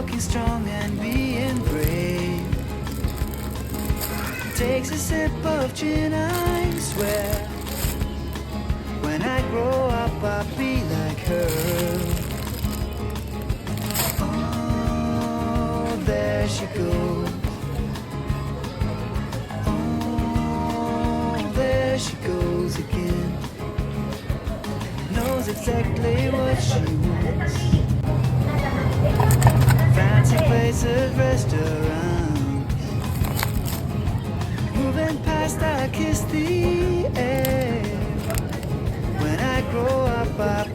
walking strong and being brave. Takes a sip of gin, I swear. When I grow up, I'll be like her. Oh, there she goes. Oh, there she goes again. Knows exactly what she wants. Fancy places, restaurants. Moving past, I kiss the air. When I grow up, I'll